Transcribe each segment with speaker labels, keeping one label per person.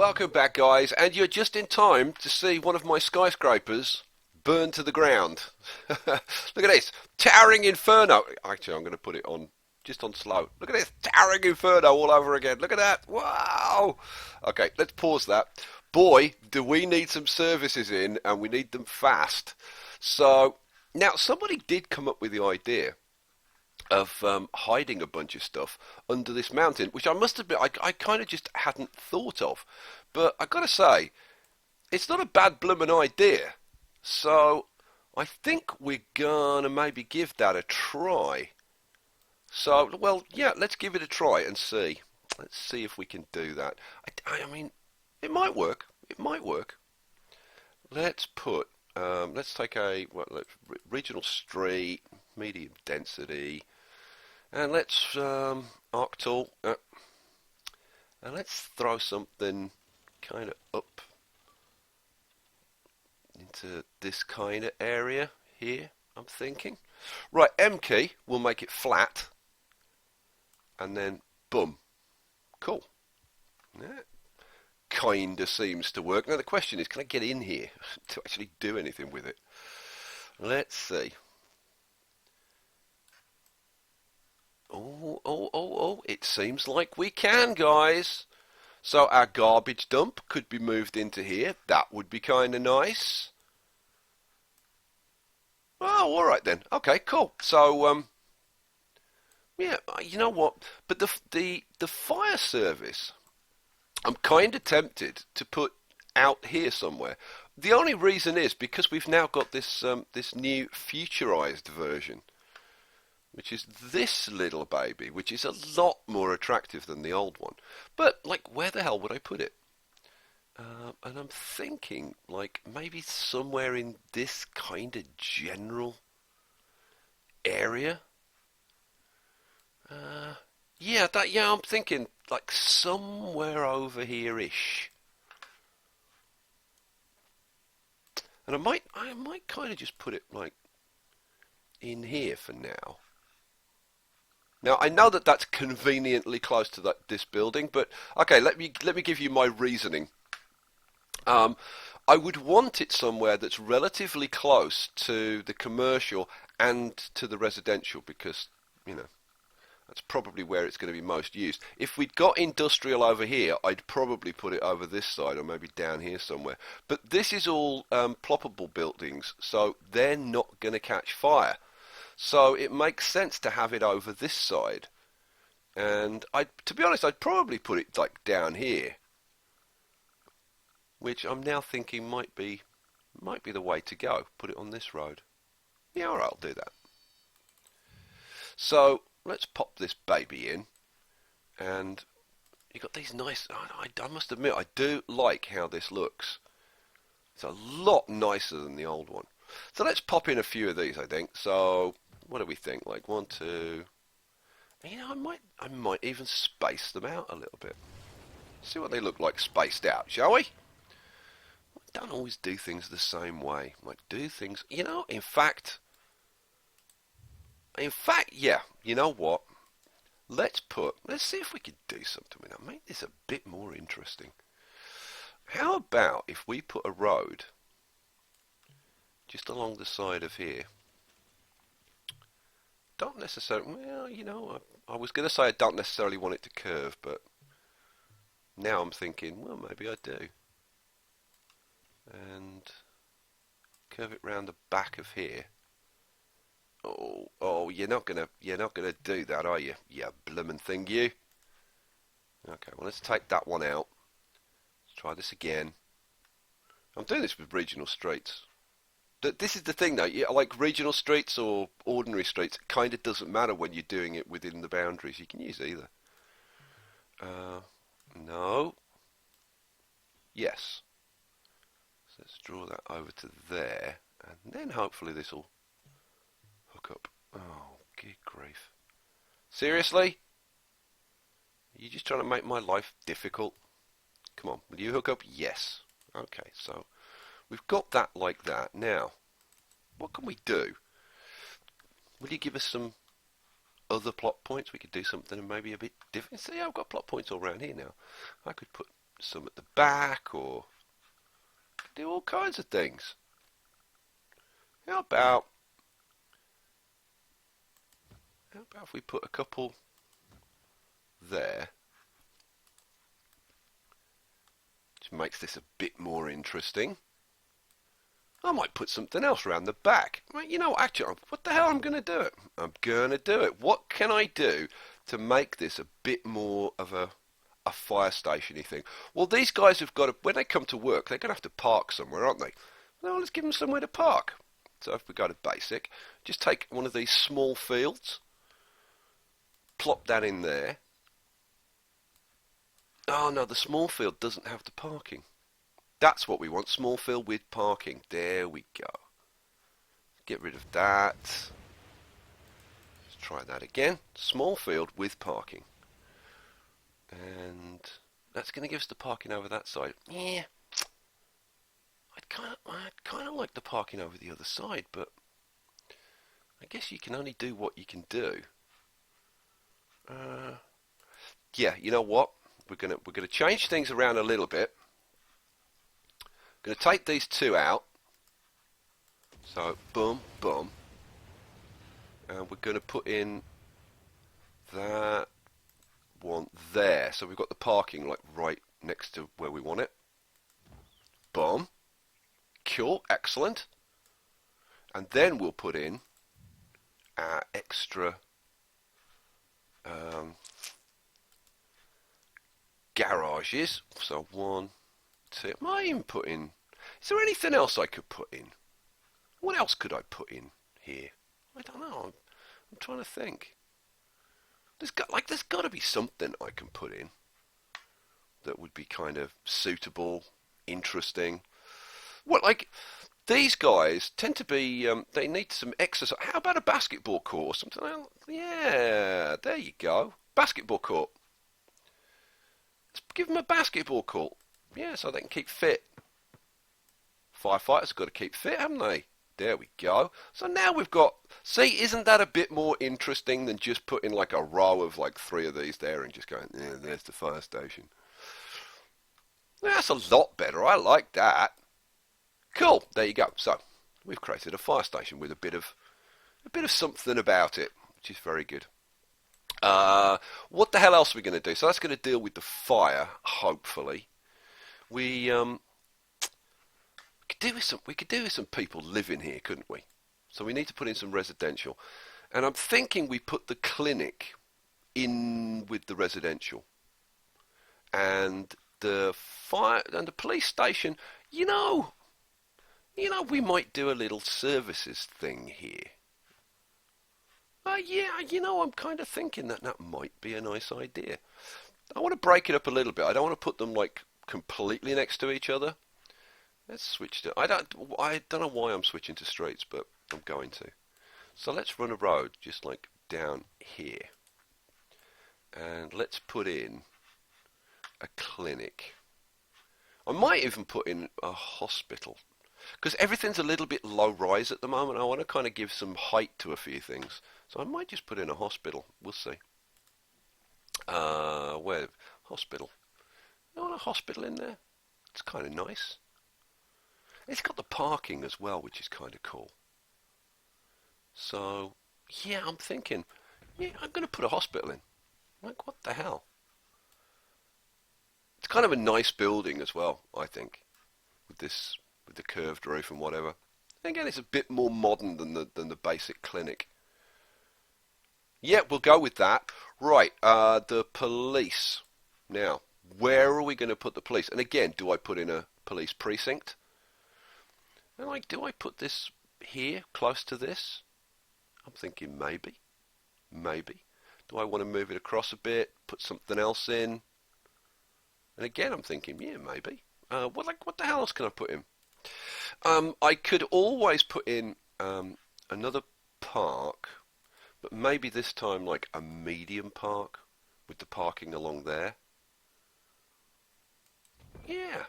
Speaker 1: welcome back, guys, and you're just in time to see one of my skyscrapers burn to the ground. Look at this, towering inferno. Actually, I'm going to put it on just on slow. Look at this, towering inferno all over again. Look at that, wow. Okay, let's pause that. Boy, do we need some services in, and we need them fast. So, now somebody did come up with the idea of hiding a bunch of stuff under this mountain, which I must admit I kind of just hadn't thought of. But I gotta say, it's not a bad bloomin' idea. So I think we're gonna maybe give that a try. So, well, yeah, let's give it a try and see. Let's see if we can do that. I mean, it might work. It might work. Let's put, let's take a regional street, medium density. And let's arc tool, and let's throw something kind of up into this kind of area here, I'm thinking. Right, M key will make it flat, and then boom. Cool. Yeah. Kinda seems to work. Now the question is, can I get in here to actually do anything with it? Let's see. Oh, it seems like we can, guys. So our garbage dump could be moved into here. That would be kind of nice. Oh, all right then. Okay, cool. So, yeah, you know what? But the fire service, I'm kind of tempted to put out here somewhere. The only reason is because we've now got this this new futurized version, which is this little baby, which is a lot more attractive than the old one. But, like, where the hell would I put it? And I'm thinking, like, maybe somewhere in this kind of general area. Yeah, I'm thinking, like, somewhere over here-ish. And I might kind of just put it, like, in here for now. Now I know that that's conveniently close to this building, but okay, let me give you my reasoning. I would want it somewhere that's relatively close to the commercial and to the residential because, you know, that's probably where it's going to be most used. If we'd got industrial over here, I'd probably put it over this side or maybe down here somewhere. But this is all ploppable buildings, so they're not going to catch fire. So it makes sense to have it over this side. And to be honest, I'd probably put it like down here, which I'm now thinking might be the way to go. Put it on this road. Yeah, all right, I'll do that. So let's pop this baby in, and you got these nice. I must admit, I do like how this looks. It's a lot nicer than the old one. So let's pop in a few of these, I think. So what do we think? Like 1, 2. You know, I might even space them out a little bit. See what they look like spaced out, shall we? Don't always do things the same way. Like do things, you know. In fact, yeah. You know what? Let's see if we can do something with that. Make this a bit more interesting. How about if we put a road just along the side of here? Don't necessarily, well, you know, I was going to say I don't necessarily want it to curve, but now I'm thinking, well, maybe I do. And curve it round the back of here. Oh, you're not gonna do that, are you? You bloomin' thing, you. Okay, well, let's take that one out. Let's try this again. I'm doing this with regional streets. This is the thing, though. Like regional streets or ordinary streets, it kind of doesn't matter when you're doing it within the boundaries. You can use either. No. Yes. So let's draw that over to there, and then hopefully this will hook up. Oh, good grief. Seriously? Are you just trying to make my life difficult? Come on, will you hook up? Yes. Okay, so we've got that like that. Now, what can we do? Will you give us some other plot points? We could do something maybe a bit different. See, I've got plot points all around here now. I could put some at the back, or do all kinds of things. How about if we put a couple there, which makes this a bit more interesting. I might put something else around the back. Well, you know, actually, what the hell, I'm going to do it. I'm going to do it. What can I do to make this a bit more of a fire station-y thing? Well, these guys have got to, when they come to work, they're going to have to park somewhere, aren't they? Well, let's give them somewhere to park. So if we go to basic, just take one of these small fields, plop that in there. Oh no, the small field doesn't have the parking. That's what we want, small field with parking. There we go. Get rid of that. Let's try that again. Small field with parking. And that's going to give us the parking over that side. Yeah. I'd kind of like the parking over the other side, but I guess you can only do what you can do. Yeah, you know what? We're gonna change things around a little bit. Going to take these two out. So boom, boom, and we're going to put in that one there. So we've got the parking like right next to where we want it. Boom. Cool, excellent. And then we'll put in our extra garages. So 1, 2. Am I even putting? Is there anything else I could put in? What else could I put in here? I don't know. I'm trying to think. There's got to be something I can put in that would be kind of suitable, interesting. Well, like these guys tend to be. They need some exercise. How about a basketball court or something else? Yeah, there you go. Basketball court. Let's give them a basketball court. Yeah, so they can keep fit. Firefighters have got to keep fit, haven't they? There we go. So now we've got... See, isn't that a bit more interesting than just putting like a row of like 3 of these there and just going, yeah, there's the fire station. That's a lot better. I like that. Cool. There you go. So we've created a fire station with a bit of something about it, which is very good. What the hell else are we going to do? So that's going to deal with the fire, hopefully. We could do with some people living here, couldn't we? So we need to put in some residential. And I'm thinking we put the clinic in with the residential. And the fire and the police station, you know, we might do a little services thing here. Yeah, I'm kind of thinking that might be a nice idea. I want to break it up a little bit. I don't want to put them like completely next to each other. Let's switch to... I don't know why I'm switching to streets, but I'm going to. So let's run a road just like down here. And let's put in a clinic. I might even put in a hospital. Because everything's a little bit low-rise at the moment. I want to kind of give some height to a few things. So I might just put in a hospital. We'll see. Where? Hospital. I want a hospital in there. It's kind of nice. It's got the parking as well, which is kind of cool. So, yeah, I'm thinking, yeah, I'm going to put a hospital in. Like, what the hell? It's kind of a nice building as well, I think, with the curved roof and whatever. And again, it's a bit more modern than the basic clinic. Yeah, we'll go with that. Right, the police. Now, where are we going to put the police? And again, do I put in a police precinct? And like, do I put this here, close to this? I'm thinking maybe. Do I want to move it across a bit, put something else in? And again, I'm thinking, yeah, maybe. What the hell else can I put in? I could always put in another park, but maybe this time like a medium park with the parking along there. Yeah.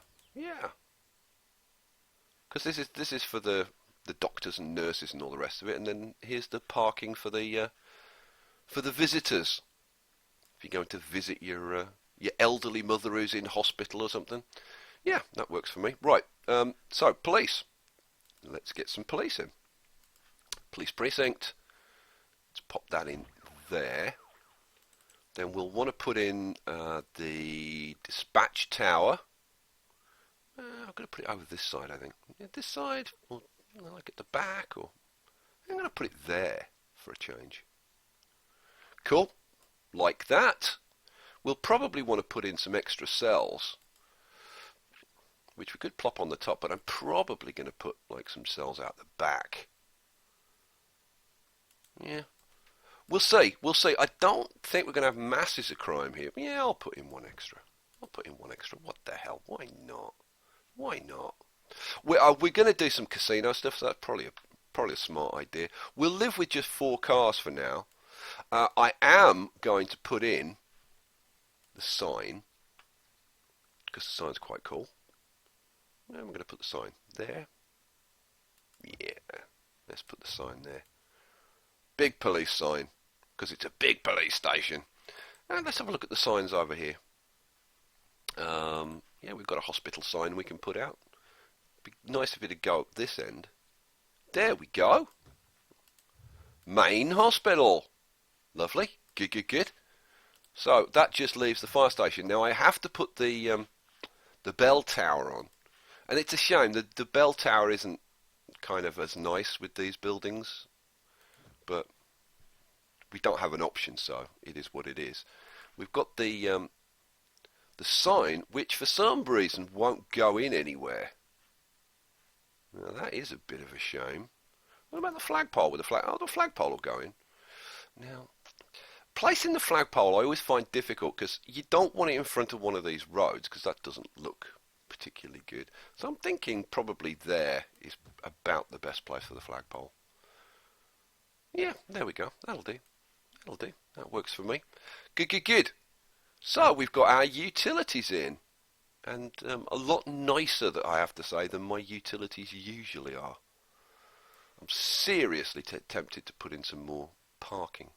Speaker 1: Because this is for the doctors and nurses and all the rest of it, and then here's the parking for the visitors. If you're going to visit your your elderly mother who's in hospital or something. Yeah, that works for me. Right, so police. Let's get some police in. Police precinct. Let's pop that in there. Then we'll want to put in the dispatch tower. I'm going to put it over this side, I think. Yeah, this side, or like at the back, or I'm going to put it there for a change. Cool, like that. We'll probably want to put in some extra cells, which we could plop on the top, but I'm probably going to put like some cells out the back. Yeah. We'll see. We'll see. I don't think we're going to have masses of crime here. But yeah, I'll put in one extra. I'll put in one extra. What the hell? Why not? Why not? We're going to do some casino stuff, so that's probably a smart idea. We'll live with just 4 cars for now. I am going to put in the sign, because the sign's quite cool. And I'm going to put the sign there. Yeah, let's put the sign there. Big police sign, because it's a big police station. And let's have a look at the signs over here. Yeah, we've got a hospital sign we can put out. Be nice if it'd go up this end. There we go. Main hospital. Lovely. Good, good, good. So that just leaves the fire station. Now I have to put the bell tower on. And it's a shame that the bell tower isn't kind of as nice with these buildings. But we don't have an option, so it is what it is. We've got the sign, which for some reason won't go in anywhere. Now that is a bit of a shame. What about the flagpole? With the flag? Oh, the flagpole will go in. Now, placing the flagpole I always find difficult because you don't want it in front of one of these roads because that doesn't look particularly good. So I'm thinking probably there is about the best place for the flagpole. Yeah, there we go. That'll do. That'll do. That works for me. Good, good, good. So we've got our utilities in. And a lot nicer, that I have to say, than my utilities usually are. I'm seriously tempted to put in some more parking.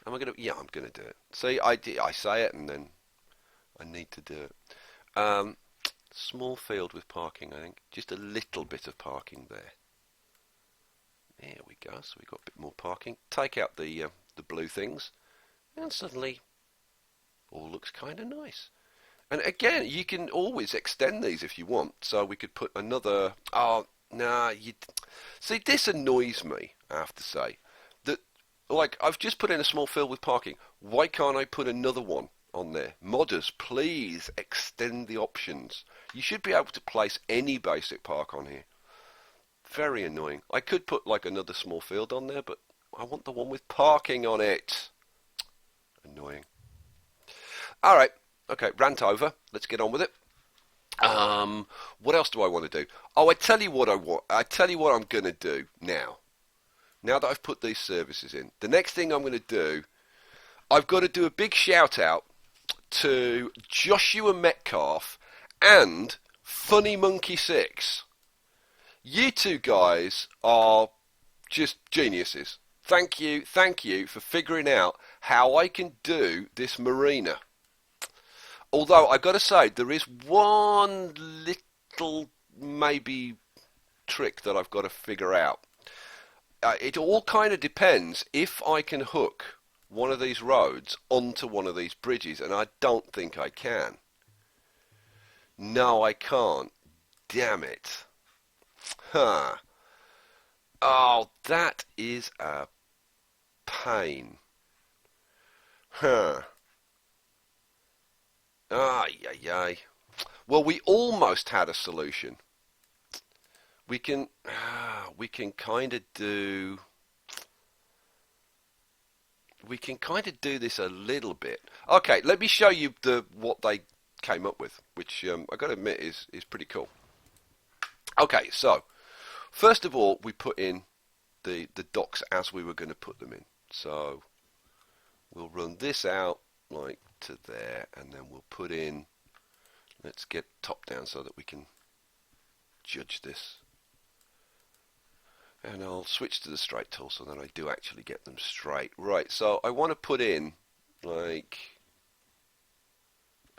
Speaker 1: Am I going to? Yeah, I'm going to do it. See, I say it and then I need to do it. Small field with parking, I think. Just a little bit of parking there. There we go. So we've got a bit more parking. Take out the blue things, and suddenly all looks kind of nice. And again, you can always extend these if you want. So we could put another. Oh, nah. See, this annoys me, I have to say. That, like, I've just put in a small field with parking. Why can't I put another one on there? Modders, please extend the options. You should be able to place any basic park on here. Very annoying. I could put like another small field on there, but I want the one with parking on it. Annoying. All right. Okay, rant over. Let's get on with it. What else do I want to do? Oh, I tell you what I want. I tell you what I'm going to do now. Now that I've put these services in, the next thing I'm going to do, I've got to do a big shout out to Joshua Metcalf and Funny Monkey 6. You two guys are just geniuses. Thank you for figuring out how I can do this marina. Although, I've got to say, there is one little, maybe, trick that I've got to figure out. It all kind of depends if I can hook one of these roads onto one of these bridges, and I don't think I can. No, I can't. Damn it. Huh. Oh, that is a pain. Huh. Ay, ay, ay. Well, we almost had a solution. We can kind of do. We can kind of do this a little bit. Okay, let me show you what they came up with, which I got to admit is pretty cool. Okay, so first of all, we put in the docks as we were going to put them in. So we'll run this out like to there, and then we'll put in, let's get top down so that we can judge this. And I'll switch to the straight tool so that I do actually get them straight. Right, so I want to put in like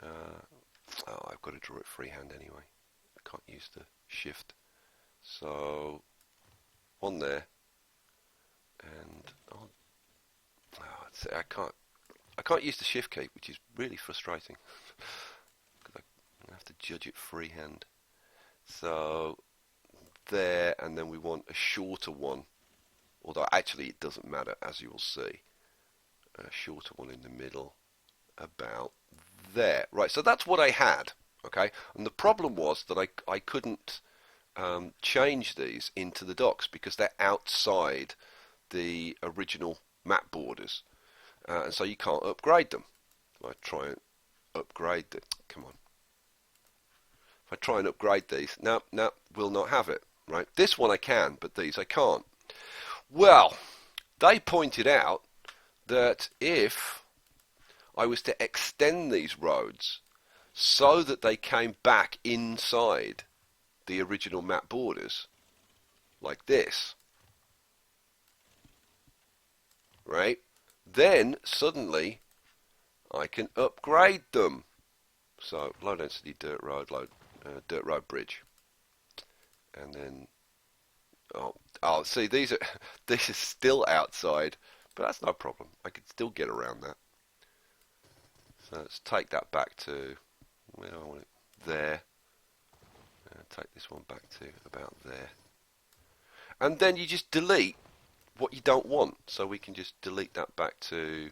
Speaker 1: Oh, I've got to draw it freehand anyway. I can't use the shift. So on there, and I can't use the shift key, which is really frustrating. I have to judge it freehand. So there, and then we want a shorter one. Although actually it doesn't matter, as you will see. A shorter one in the middle, about there. Right, so that's what I had. Okay, and the problem was that I couldn't change these into the docks because they're outside the original map borders, and so you can't upgrade them. If I try and upgrade them, come on. If I try and upgrade these, no, will not have it. Right, this one I can, but these I can't. Well, they pointed out that if I was to extend these roads so that they came back inside the original map borders, like this, right, then suddenly I can upgrade them. So low density dirt road, dirt road bridge, and then see, these are still outside, but that's no problem. I could still get around that. So let's take that back to where do I want it? There. Take this one back to about there. And then you just delete what you don't want. So we can just delete that back to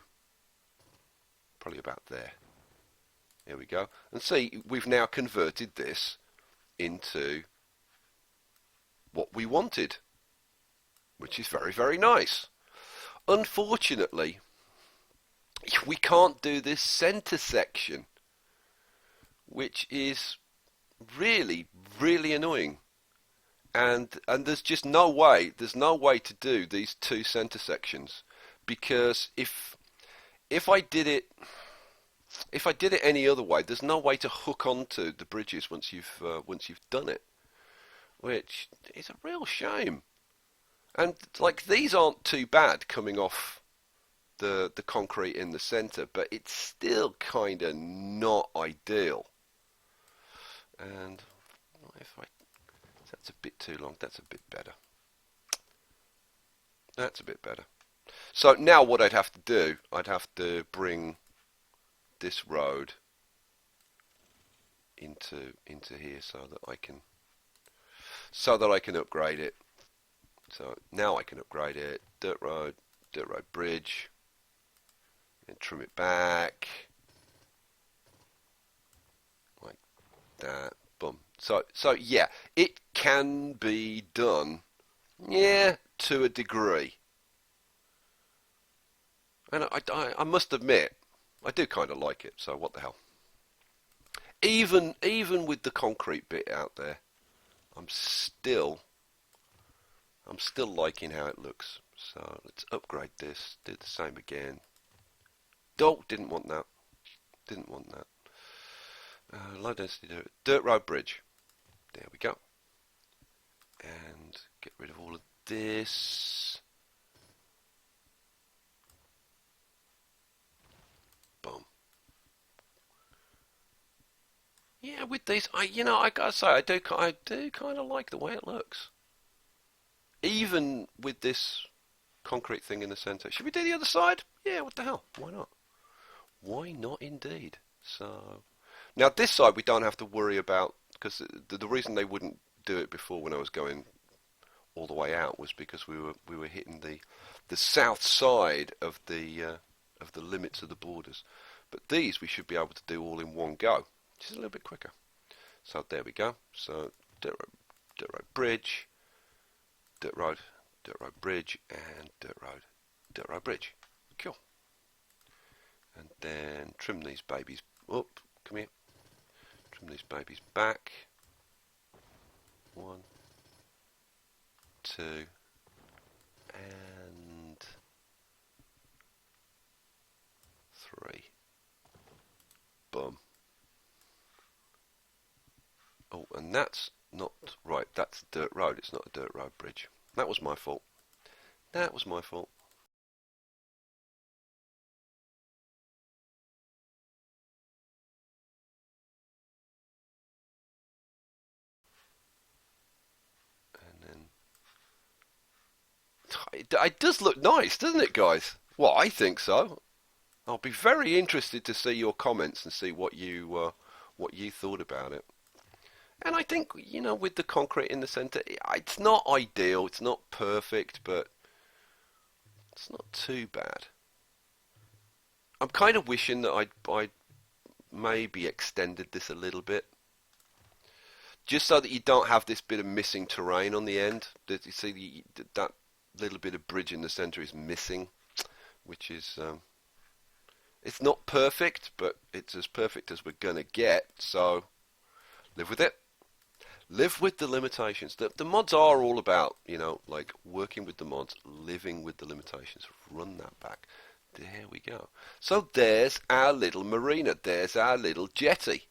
Speaker 1: probably about there. Here we go. And see, we've now converted this into what we wanted, which is very, very nice. Unfortunately, we can't do this center section, which is really, really annoying. And there's just no way, to do these two center sections, because if I did it any other way, there's no way to hook onto the bridges once you've done it, which is a real shame. And like, these aren't too bad coming off the concrete in the center, but it's still kind of not ideal. And if that's a bit too long, that's a bit better. That's a bit better. So now what I'd have to do, I'd have to bring this road into here so that I can upgrade it. So now I can upgrade it. Dirt road bridge, and trim it back like that. Boom. So yeah, it can be done. Yeah, to a degree. And I must admit, I do kind of like it. So what the hell? Even with the concrete bit out there, I'm still liking how it looks. So let's upgrade this. Do the same again. Didn't want that. Low density dirt road bridge. There we go. And get rid of all of this. Boom. Yeah, with these, I gotta say, I do kind of like the way it looks. Even with this concrete thing in the centre. Should we do the other side? Yeah, what the hell? Why not? Why not indeed? So now this side we don't have to worry about, because the reason they wouldn't do it before when I was going all the way out was because we were hitting the south side of the limits of the borders. But these we should be able to do all in one go, which is a little bit quicker. So there we go. So dirt road bridge, dirt road bridge, and dirt road bridge. Cool. And then trim these babies up. Come here. Trim these babies back. 1, 2, and 3. Boom. Oh, and that's not right. That's a dirt road. It's not a dirt road bridge. That was my fault. it does look nice, doesn't it, guys? Well, I think so. I'll be very interested to see your comments and see what you thought about it. And I think, with the concrete in the centre, it's not ideal, it's not perfect, but it's not too bad. I'm kind of wishing that I'd maybe extended this a little bit, just so that you don't have this bit of missing terrain on the end. That you see that little bit of bridge in the centre is missing, which is it's not perfect, but it's as perfect as we're gonna get. So live with it. Live with the limitations. The mods are all about, like working with the mods, living with the limitations. Run that back. There we go. So there's our little marina. There's our little jetty.